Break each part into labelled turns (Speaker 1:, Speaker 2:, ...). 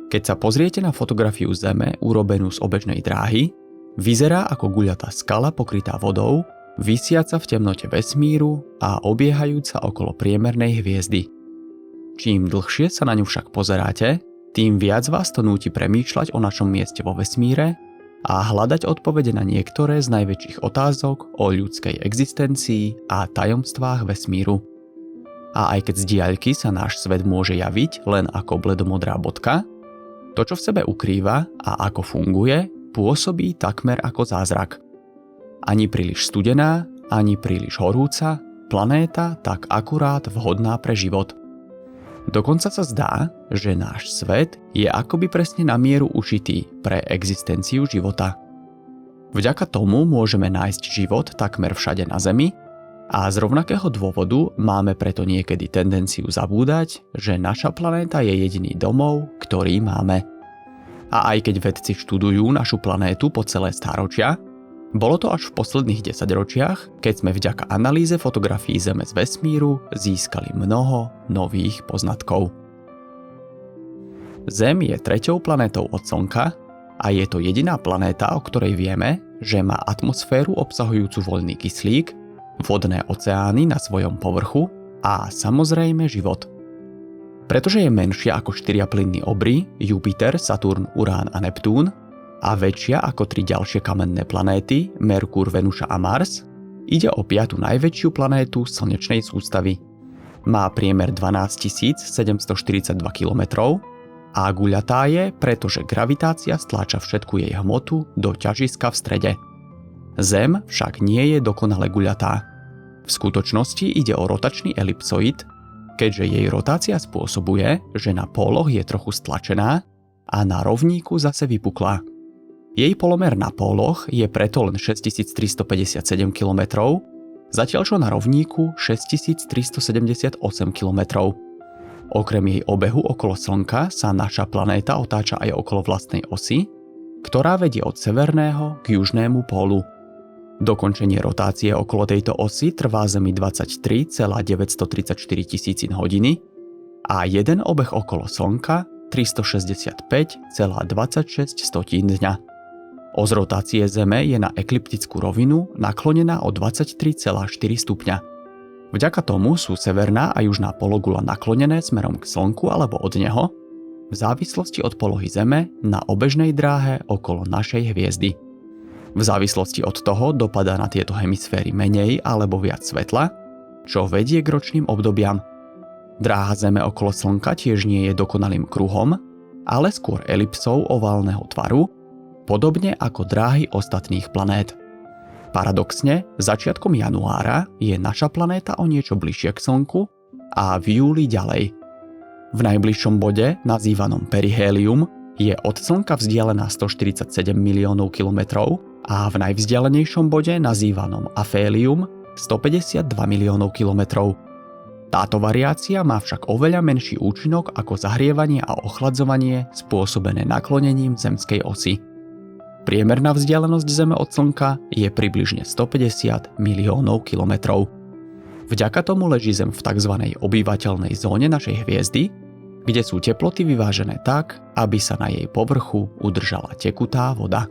Speaker 1: Keď sa pozriete na fotografiu Zeme urobenú z obežnej dráhy, vyzerá ako guľatá skala pokrytá vodou, visiaca v temnote vesmíru a obiehajúca okolo priemernej hviezdy. Čím dlhšie sa na ňu však pozeráte, tým viac vás to núti premýšľať o našom mieste vo vesmíre a hľadať odpovede na niektoré z najväčších otázok o ľudskej existencii a tajomstvách vesmíru. A aj keď z diaľky sa náš svet môže javiť len ako bledomodrá bodka, to, čo v sebe ukrýva a ako funguje, pôsobí takmer ako zázrak. Ani príliš studená, ani príliš horúca, planéta tak akurát vhodná pre život. Dokonca sa zdá, že náš svet je akoby presne na mieru ušitý pre existenciu života. Vďaka tomu môžeme nájsť život takmer všade na Zemi a z rovnakého dôvodu máme preto niekedy tendenciu zabúdať, že naša planéta je jediný domov, ktorý máme. A aj keď vedci študujú našu planétu po celé stáročia, bolo to až v posledných 10 ročiach, keď sme vďaka analýze fotografií Zeme z vesmíru získali mnoho nových poznatkov. Zem je treťou planétou od Slnka a je to jediná planéta, o ktorej vieme, že má atmosféru obsahujúcu voľný kyslík, vodné oceány na svojom povrchu a samozrejme život. Pretože je menšia ako 4 plynní obry Jupiter, Saturn, Urán a Neptún a väčšia ako 3 ďalšie kamenné planéty Merkur, Venuša a Mars, ide o 5. najväčšiu planétu slnečnej sústavy. Má priemer 12 742 km a guľatá je, pretože gravitácia stláča všetku jej hmotu do ťažiska v strede. Zem však nie je dokonale guľatá. V skutočnosti ide o rotačný elipsoid, keďže jej rotácia spôsobuje, že na póloch je trochu stlačená a na rovníku zase vypuklá. Jej polomer na póloch je preto len 6357 km, zatiaľ čo na rovníku 6378 km. Okrem jej obehu okolo Slnka sa naša planéta otáča aj okolo vlastnej osy, ktorá vedie od severného k južnému pólu. Dokončenie rotácie okolo tejto osy trvá Zemi 23,934 tisícin hodiny a jeden obeh okolo Slnka 365,26 dňa. Os rotácie Zeme je na ekliptickú rovinu naklonená o 23,4 stupňa. Vďaka tomu sú severná a južná pologula naklonené smerom k Slnku alebo od neho, v závislosti od polohy Zeme na obežnej dráhe okolo našej hviezdy. V závislosti od toho dopadá na tieto hemisféry menej alebo viac svetla, čo vedie k ročným obdobiam. Dráha Zeme okolo Slnka tiež nie je dokonalým kruhom, ale skôr elipsou oválneho tvaru, podobne ako dráhy ostatných planét. Paradoxne, začiatkom januára je naša planéta o niečo bližšie k Slnku a v júli ďalej. V najbližšom bode, nazývanom perihélium, je od Slnka vzdialená 147 miliónov kilometrov a v najvzdialenejšom bode, nazývanom afélium, 152 miliónov kilometrov. Táto variácia má však oveľa menší účinok ako zahrievanie a ochladzovanie spôsobené naklonením zemskej osy. Priemerná vzdialenosť Zeme od Slnka je približne 150 miliónov kilometrov. Vďaka tomu leží Zem v tzv. Obývateľnej zóne našej hviezdy, kde sú teploty vyvážené tak, aby sa na jej povrchu udržala tekutá voda.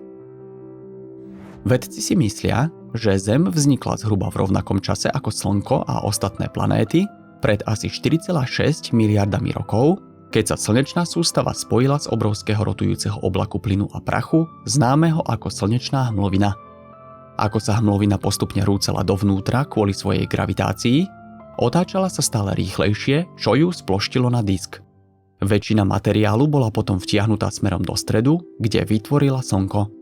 Speaker 1: Vedci si myslia, že Zem vznikla zhruba v rovnakom čase ako Slnko a ostatné planéty pred asi 4,6 miliardami rokov, keď sa slnečná sústava spojila z obrovského rotujúceho oblaku plynu a prachu, známeho ako slnečná hmlovina. Ako sa hmlovina postupne rúcala dovnútra kvôli svojej gravitácii, otáčala sa stále rýchlejšie, čo ju sploštilo na disk. Väčšina materiálu bola potom vtiahnutá smerom do stredu, kde vytvorila Slnko.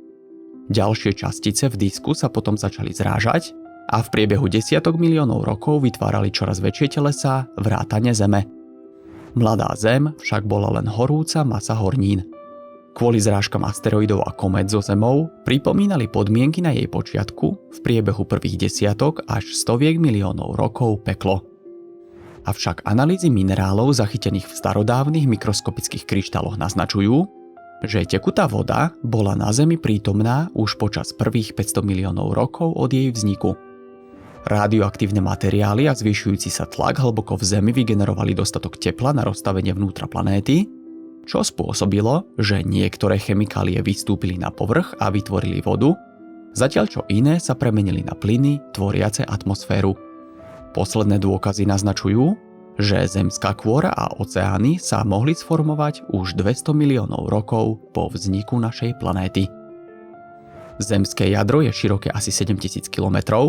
Speaker 1: Ďalšie častice v disku sa potom začali zrážať a v priebehu desiatok miliónov rokov vytvárali čoraz väčšie telesá vrátane Zeme. Mladá Zem však bola len horúca masa hornín. Kvôli zrážkam asteroidov a komét so Zemou pripomínali podmienky na jej počiatku v priebehu prvých desiatok až stoviek miliónov rokov peklo. Avšak analýzy minerálov zachytených v starodávnych mikroskopických kryštáloch naznačujú, že tekutá voda bola na Zemi prítomná už počas prvých 500 miliónov rokov od jej vzniku. Radioaktívne materiály a zvyšujúci sa tlak hlboko v Zemi vygenerovali dostatok tepla na rozstavenie vnútra planéty, čo spôsobilo, že niektoré chemikálie vystúpili na povrch a vytvorili vodu, zatiaľ čo iné sa premenili na plyny tvoriace atmosféru. Posledné dôkazy naznačujú, že zemská kôra a oceány sa mohli sformovať už 200 miliónov rokov po vzniku našej planéty. Zemské jadro je široké asi 7000 km,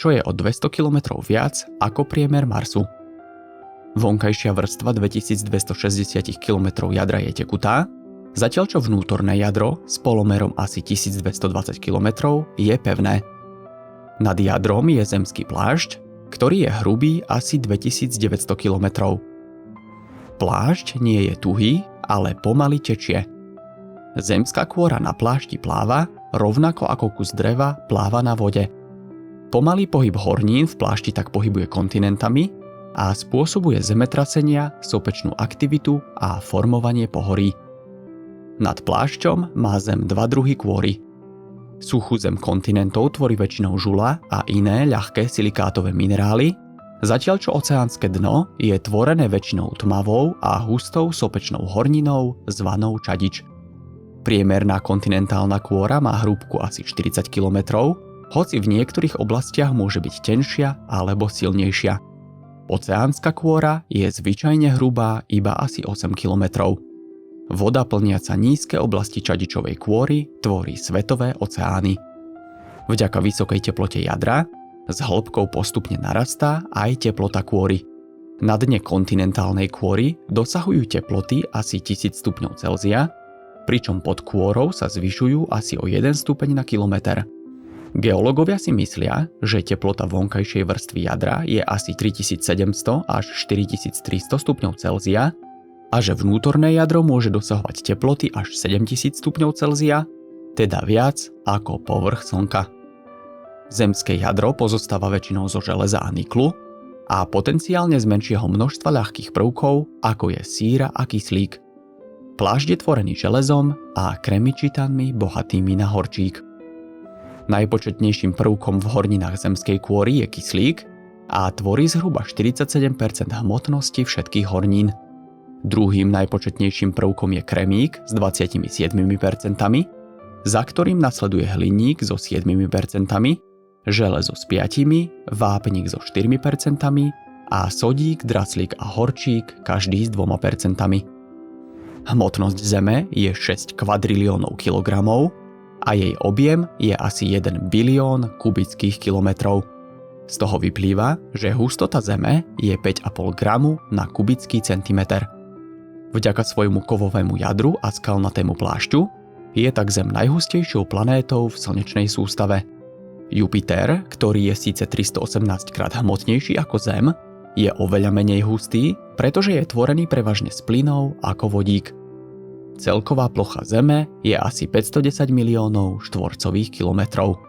Speaker 1: čo je o 200 km viac ako priemer Marsu. Vonkajšia vrstva 2260 km jadra je tekutá, zatiaľ čo vnútorné jadro s polomerom asi 1220 km je pevné. Nad jadrom je zemský plášť, ktorý je hrubý asi 2900 km. Plášť nie je tuhý, ale pomaly tečie. Zemská kôra na plášti pláva, rovnako ako kus dreva pláva na vode. Pomalý pohyb hornín v plášti tak pohybuje kontinentami a spôsobuje zemetrasenia, sopečnú aktivitu a formovanie pohorí. Nad plášťom má Zem dva druhy kôry. Suchú zem kontinentov tvorí väčšinou žula a iné ľahké silikátové minerály, zatiaľ čo oceánske dno je tvorené väčšinou tmavou a hustou sopečnou horninou zvanou čadič. Priemerná kontinentálna kôra má hrúbku asi 40 km, hoci v niektorých oblastiach môže byť tenšia alebo silnejšia. Oceánska kôra je zvyčajne hrubá iba asi 8 km. Voda plniaca nízke oblasti čadičovej kôry tvorí svetové oceány. Vďaka vysokej teplote jadra s hĺbkou postupne narastá aj teplota kôry. Na dne kontinentálnej kôry dosahujú teploty asi 1000 stupňov Celzia, pričom pod kôrou sa zvyšujú asi o 1 stupeň na kilometr. Geológovia si myslia, že teplota vonkajšej vrstvy jadra je asi 3700 až 4300 stupňov Celzia, a že vnútorné jadro môže dosahovať teploty až 7000 stupňov Celzia, teda viac ako povrch Slnka. Zemské jadro pozostáva väčšinou zo železa a niklu a potenciálne z menšieho množstva ľahkých prvkov, ako je síra a kyslík. Plášť je tvorený železom a kremičitánmi bohatými na horčík. Najpočetnejším prvkom v horninách zemskej kôry je kyslík a tvorí zhruba 47% hmotnosti všetkých hornín. Druhým najpočetnejším prvkom je kremík s 27%, za ktorým nasleduje hliník so 7%, železo s 5%, vápnik so 4% a sodík, draslík a horčík každý s 2%. Hmotnosť Zeme je 6 kvadriliónov kilogramov a jej objem je asi 1 bilión kubických kilometrov. Z toho vyplýva, že hustota Zeme je 5,5 gramu na kubický centimeter. Vďaka svojmu kovovému jadru a skalnatému plášťu je tak Zem najhustejšou planétou v slnečnej sústave. Jupiter, ktorý je síce 318 krát hmotnejší ako Zem, je oveľa menej hustý, pretože je tvorený prevažne z plynov ako vodík. Celková plocha Zeme je asi 510 miliónov štvorcových kilometrov.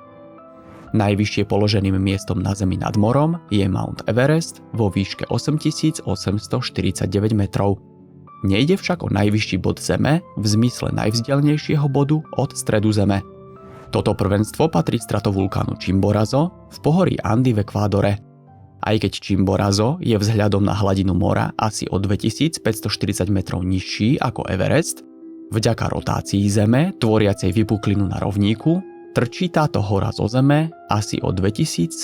Speaker 1: Najvyššie položeným miestom na Zemi nad morom je Mount Everest vo výške 8849 metrov. Nejde však o najvyšší bod Zeme v zmysle najvzdialenejšieho bodu od stredu Zeme. Toto prvenstvo patrí stratovulkánu Chimborazo v pohorí Andy v Ekvádore. Aj keď Chimborazo je vzhľadom na hladinu mora asi o 2540 metrov nižší ako Everest, vďaka rotácii Zeme, tvoriacej vypuklinu na rovníku, trčí táto hora zo Zeme asi o 2073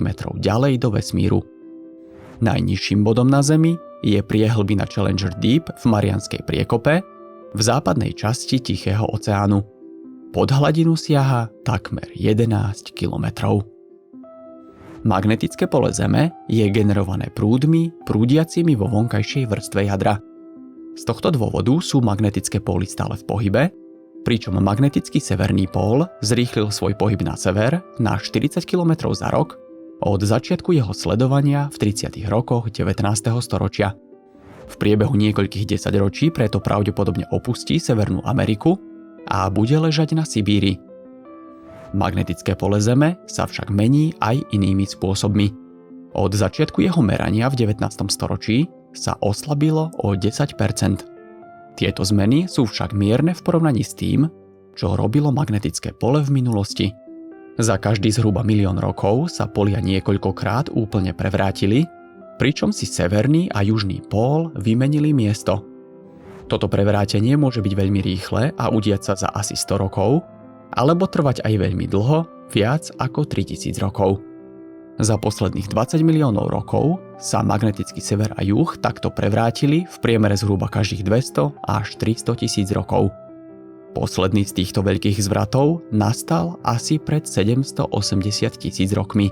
Speaker 1: metrov ďalej do vesmíru. Najnižším bodom na Zemi je priehlbina Challenger Deep v Marianskej priekope v západnej časti Tichého oceánu. Pod hladinu siaha takmer 11 kilometrov. Magnetické pole Zeme je generované prúdmi prúdiacimi vo vonkajšej vrstve jadra. Z tohto dôvodu sú magnetické póly stále v pohybe, pričom magnetický severný pól zrýchlil svoj pohyb na sever na 40 km za rok od začiatku jeho sledovania v 30. rokoch 19. storočia. V priebehu niekoľkých desaťročí preto pravdepodobne opustí Severnú Ameriku a bude ležať na Sibíri. Magnetické pole Zeme sa však mení aj inými spôsobmi. Od začiatku jeho merania v 19. storočí sa oslabilo o 10%. Tieto zmeny sú však mierne v porovnaní s tým, čo robilo magnetické pole v minulosti. Za každý zhruba 1 000 000 rokov sa polia niekoľkokrát úplne prevrátili, pričom si severný a južný pól vymenili miesto. Toto prevrátenie môže byť veľmi rýchle a udiať sa za asi 100 rokov, alebo trvať aj veľmi dlho, viac ako 3000 rokov. Za posledných 20 miliónov rokov sa magnetický sever a juh takto prevrátili v priemere zhruba každých 200 až 300 tisíc rokov. Posledný z týchto veľkých zvratov nastal asi pred 780 tisíc rokmi.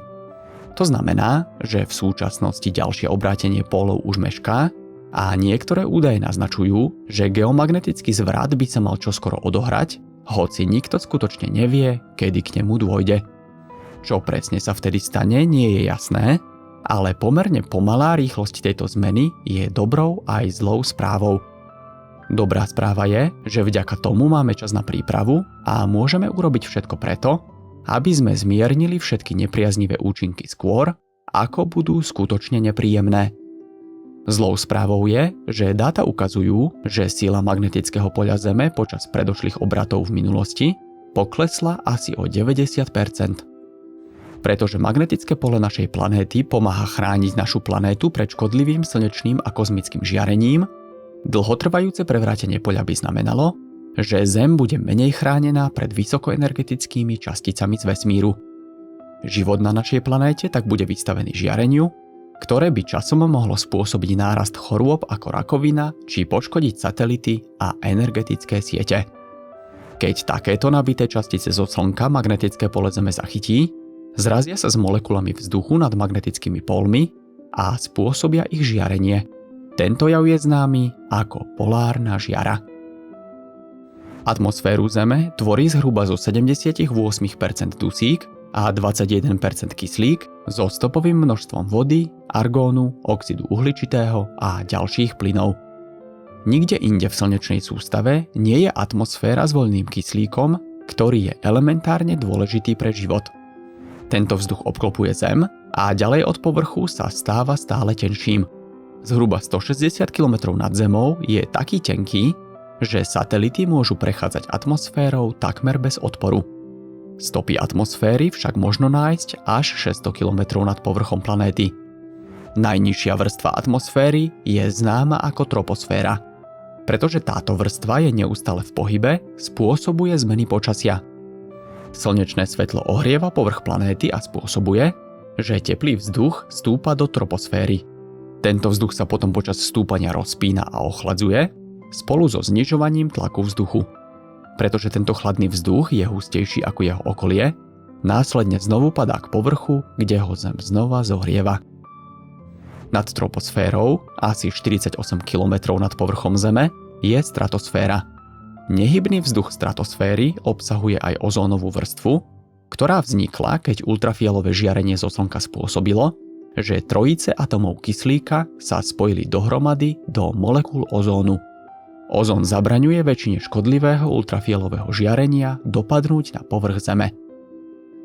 Speaker 1: To znamená, že v súčasnosti ďalšie obrátenie pólov už mešká a niektoré údaje naznačujú, že geomagnetický zvrat by sa mal čoskoro odohrať, hoci nikto skutočne nevie, kedy k nemu dôjde. Čo presne sa vtedy stane, nie je jasné, ale pomerne pomalá rýchlosť tejto zmeny je dobrou aj zlou správou. Dobrá správa je, že vďaka tomu máme čas na prípravu a môžeme urobiť všetko preto, aby sme zmiernili všetky nepriaznivé účinky skôr, ako budú skutočne nepríjemné. Zlou správou je, že dáta ukazujú, že sila magnetického poľa Zeme počas predošlých obratov v minulosti poklesla asi o 90%. Pretože magnetické pole našej planéty pomáha chrániť našu planétu pred škodlivým slnečným a kozmickým žiarením, dlhotrvajúce prevrátenie poľa by znamenalo, že Zem bude menej chránená pred vysokoenergetickými časticami z vesmíru. Život na našej planéte tak bude vystavený žiareniu, ktoré by časom mohlo spôsobiť nárast chorôb ako rakovina či poškodiť satelity a energetické siete. Keď takéto nabité častice zo Slnka magnetické pole Zeme zachytí, zrazia sa s molekulami vzduchu nad magnetickými pólmi a spôsobia ich žiarenie. Tento jav je známy ako polárna žiara. Atmosféru Zeme tvorí zhruba zo 78% dusík a 21% kyslík so stopovým množstvom vody, argónu, oxidu uhličitého a ďalších plynov. Nikde inde v slnečnej sústave nie je atmosféra s voľným kyslíkom, ktorý je elementárne dôležitý pre život. Tento vzduch obklopuje Zem a ďalej od povrchu sa stáva stále tenším. Zhruba 160 km nad Zemou je taký tenký, že satelity môžu prechádzať atmosférou takmer bez odporu. Stopy atmosféry však možno nájsť až 600 km nad povrchom planéty. Najnižšia vrstva atmosféry je známa ako troposféra. Pretože táto vrstva je neustále v pohybe, spôsobuje zmeny počasia. Slnečné svetlo ohrieva povrch planéty a spôsobuje, že teplý vzduch stúpa do troposféry. Tento vzduch sa potom počas stúpania rozpína a ochladzuje spolu so znižovaním tlaku vzduchu. Pretože tento chladný vzduch je hustejší ako jeho okolie, následne znovu padá k povrchu, kde ho Zem znova zohrieva. Nad troposférou, asi 48 km nad povrchom Zeme, je stratosféra. Nehybný vzduch stratosféry obsahuje aj ozónovú vrstvu, ktorá vznikla, keď ultrafialové žiarenie zo Slnka spôsobilo, že trojice atomov kyslíka sa spojili dohromady do molekúl ozónu. Ozón zabraňuje väčšine škodlivého ultrafialového žiarenia dopadnúť na povrch Zeme.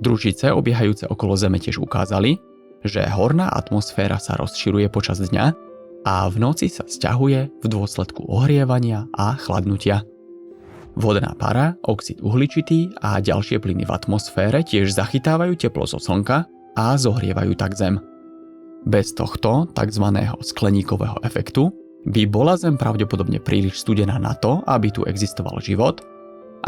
Speaker 1: Družice obiehajúce okolo Zeme tiež ukázali, že horná atmosféra sa rozširuje počas dňa a v noci sa sťahuje v dôsledku ohrievania a chladnutia. Vodná para, oxid uhličitý a ďalšie plyny v atmosfére tiež zachytávajú teplo zo Slnka a zohrievajú tak Zem. Bez tohto tzv. Skleníkového efektu by bola Zem pravdepodobne príliš studená na to, aby tu existoval život,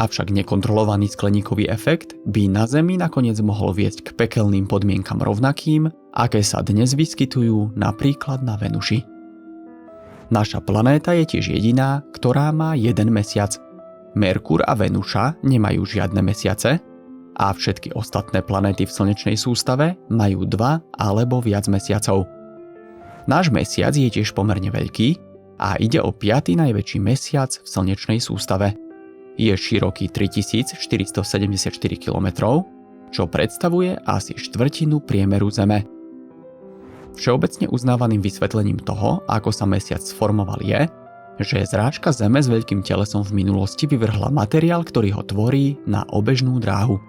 Speaker 1: avšak nekontrolovaný skleníkový efekt by na Zemi nakoniec mohol viesť k pekelným podmienkam rovnakým, aké sa dnes vyskytujú napríklad na Venuši. Naša planéta je tiež jediná, ktorá má jeden mesiac. Merkur a Venuša nemajú žiadne mesiace a všetky ostatné planéty v slnečnej sústave majú 2 alebo viac mesiacov. Náš mesiac je tiež pomerne veľký a ide o 5. najväčší mesiac v slnečnej sústave. Je široký 3474 km, čo predstavuje asi štvrtinu priemeru Zeme. Všeobecne uznávaným vysvetlením toho, ako sa mesiac sformoval je, že zrážka Zeme s veľkým telesom v minulosti vyvrhla materiál, ktorý ho tvorí, na obežnú dráhu.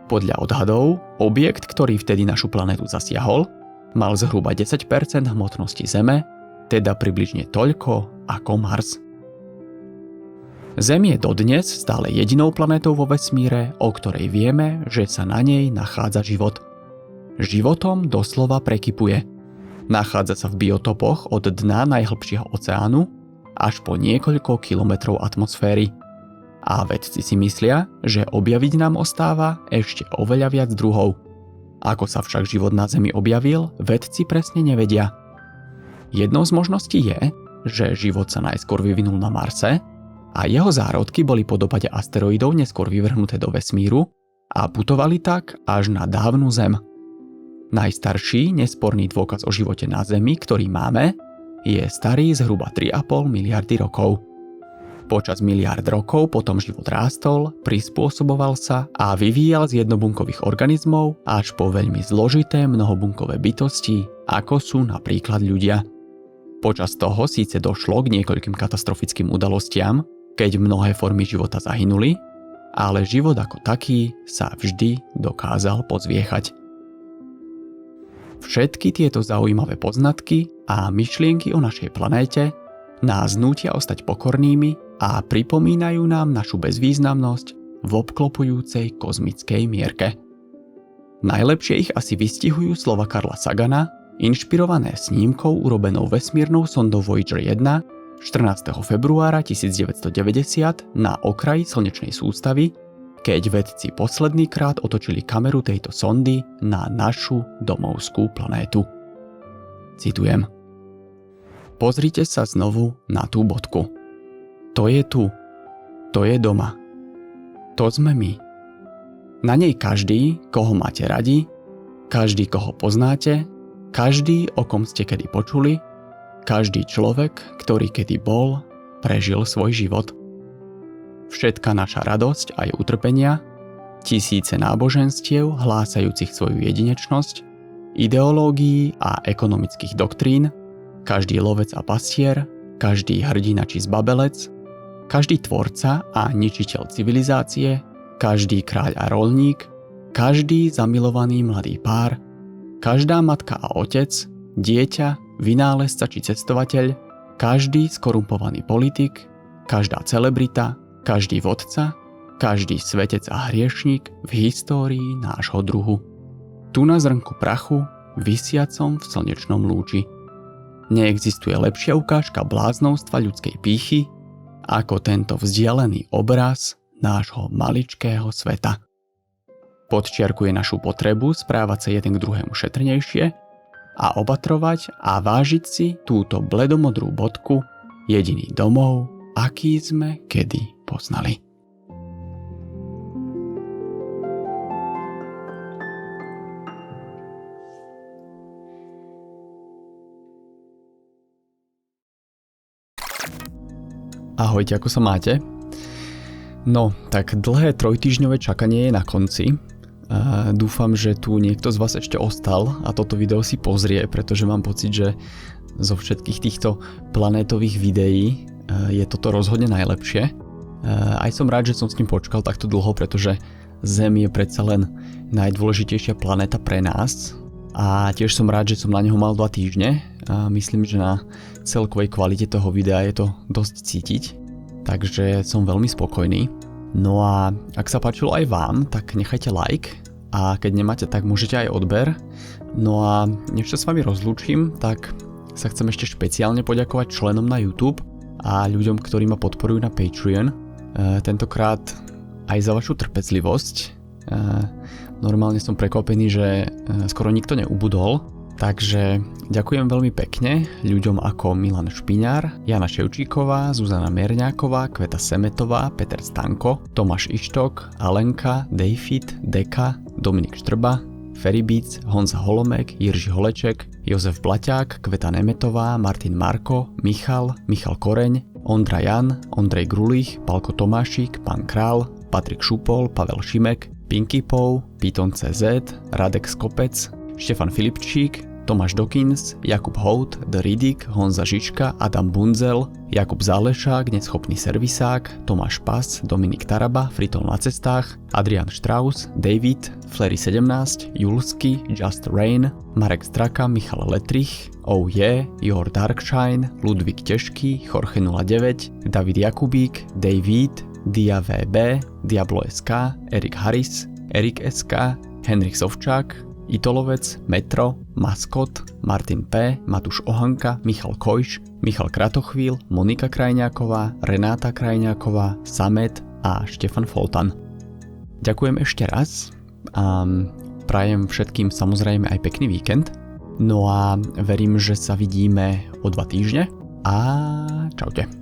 Speaker 1: Podľa odhadov, objekt, ktorý vtedy našu planetu zasiahol, mal zhruba 10% hmotnosti Zeme, teda približne toľko ako Mars. Zem je dodnes stále jedinou planétou vo vesmíre, o ktorej vieme, že sa na nej nachádza život. Životom doslova prekypuje. Nachádza sa v biotopoch od dna najhlbšieho oceánu až po niekoľko kilometrov atmosféry. A vedci si myslia, že objaviť nám ostáva ešte oveľa viac druhov. Ako sa však život na Zemi objavil, vedci presne nevedia. Jednou z možností je, že život sa najskôr vyvinul na Marse a jeho zárodky boli po dopade asteroidov neskôr vyvrhnuté do vesmíru a putovali tak až na dávnu Zem. Najstarší nesporný dôkaz o živote na Zemi, ktorý máme, je starý zhruba 3,5 miliardy rokov. Počas miliárd rokov potom život rástol, prispôsoboval sa a vyvíjal z jednobunkových organizmov až po veľmi zložité mnohobunkové bytosti, ako sú napríklad ľudia. Počas toho síce došlo k niekoľkým katastrofickým udalostiam, keď mnohé formy života zahynuli, ale život ako taký sa vždy dokázal pozviechať. Všetky tieto zaujímavé poznatky a myšlienky o našej planéte nás nútia ostať pokornými a pripomínajú nám našu bezvýznamnosť v obklopujúcej kozmickej mierke. Najlepšie ich asi vystihujú slova Carla Sagana, inšpirované snímkou urobenou vesmírnou sondou Voyager 1 14. februára 1990 na okraji slnečnej sústavy, keď vedci posledný krát otočili kameru tejto sondy na našu domovskú planétu. Citujem. Pozrite sa znovu na tú bodku. To je tu. To je doma. To sme my. Na nej každý, koho máte radi, každý, koho poznáte, každý, o kom ste kedy počuli, každý človek, ktorý kedy bol, prežil svoj život. Všetka naša radosť aj utrpenia, tisíce náboženstiev hlásajúcich svoju jedinečnosť, ideológií a ekonomických doktrín, každý lovec a pastier, každý hrdina či zbabelec, každý tvorca a ničiteľ civilizácie, každý kráľ a roľník, každý zamilovaný mladý pár, každá matka a otec, dieťa, vynálezca či cestovateľ, každý skorumpovaný politik, každá celebrita, každý vodca, každý svetec a hriešnik v histórii nášho druhu. Tu na zrnku prachu, visiacom v slnečnom lúči. Neexistuje lepšia ukážka bláznovstva ľudskej pýchy, ako tento vzdialený obraz nášho maličkého sveta. Podčiarkuje našu potrebu správať sa jeden k druhému šetrnejšie a opatrovať a vážiť si túto bledomodrú bodku, jediný domov, aký sme kedy poznali. Ahojte, ako sa máte? No, tak dlhé trojtýždňové čakanie je na konci. Dúfam, že tu niekto z vás ešte ostal a toto video si pozrie, pretože mám pocit, že zo všetkých týchto planétových videí je toto rozhodne najlepšie. Aj som rád, že som s ním počkal takto dlho, pretože Zem je predsa len najdôležitejšia planéta pre nás a tiež som rád, že som na neho mal 2 týždne. Myslím, že na celkovej kvalite toho videa je to dosť cítiť, takže som veľmi spokojný. No a ak sa páčilo aj vám, tak nechajte like a keď nemáte, tak môžete aj odber. No a než sa s vami rozlúčim, tak sa chcem ešte špeciálne poďakovať členom na YouTube a ľuďom, ktorí ma podporujú na Patreon. Tentokrát aj za vašu trpezlivosť. Normálne som prekvapený, že skoro nikto neubudol. Takže ďakujem veľmi pekne ľuďom ako Milan Špiňár, Jana Ševčíková, Zuzana Mierňáková, Kveta Semetová, Peter Stanko, Tomáš Ištok, Alenka, Dejfit, Deka, Dominik Štrba, Feribic, Honza Holomek, Jirži Holeček, Jozef Blaťák, Kveta Nemetová, Martin Marko, Michal Koreň, Ondra Jan, Ondrej Grulich, Palko Tomášik, Pán Král, Patrik Šupol, Pavel Šimek, Pinky Pou, Python.cz, Radek Skopec, Štefan Filipčík, Tomáš Dokins, Jakub Hout, The Riddick, Honza Žička, Adam Bunzel, Jakub Zálešák, Neschopný servisák, Tomáš Pas, Dominik Taraba, Fritol na cestách, Adrian Strauss, David, Flery17, Julsky, Just Rain, Marek Straka, Michal Letrich, Oh Yeah, Your Darkshine, Ludvík Težký, Jorge 09, David Jakubík, David, Dia VB, Diablo SK, Erik Harris, Erik SK, Henrik Sovčák, Itolovec, Metro, Maskot, Martin P., Matúš Ohanka, Michal Kojš, Michal Kratochvíl, Monika Krajňáková, Renáta Krajňáková, Samet a Štefan Foltan. Ďakujem ešte raz a prajem všetkým samozrejme aj pekný víkend. No a verím, že sa vidíme o 2 týždne a čaute.